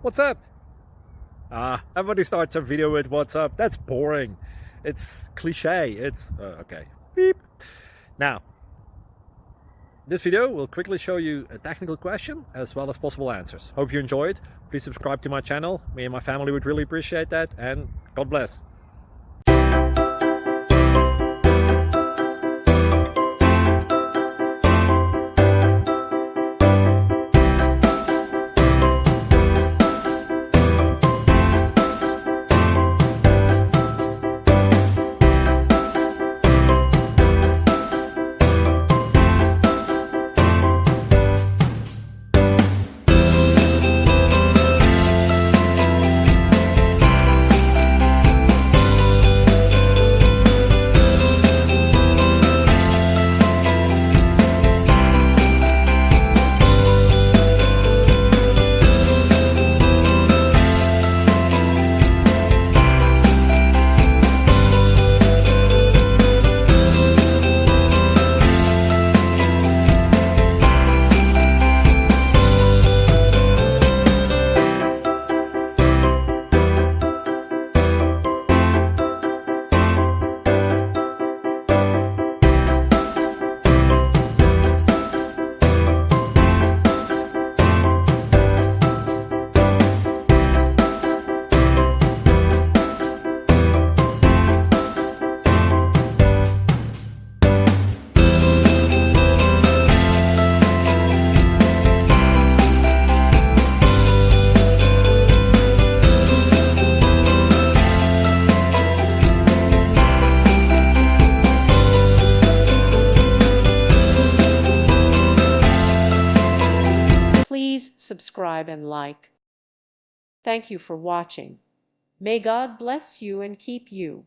What's up? Everybody starts a video with what's up. That's boring. It's cliche. It's okay. Beep. Now, this video will quickly show you a technical question as well as possible answers. Hope you enjoyed. Please subscribe to my channel. Me and my family would really appreciate that, and God bless. Please subscribe and like. Thank you for watching. May God bless you and keep you.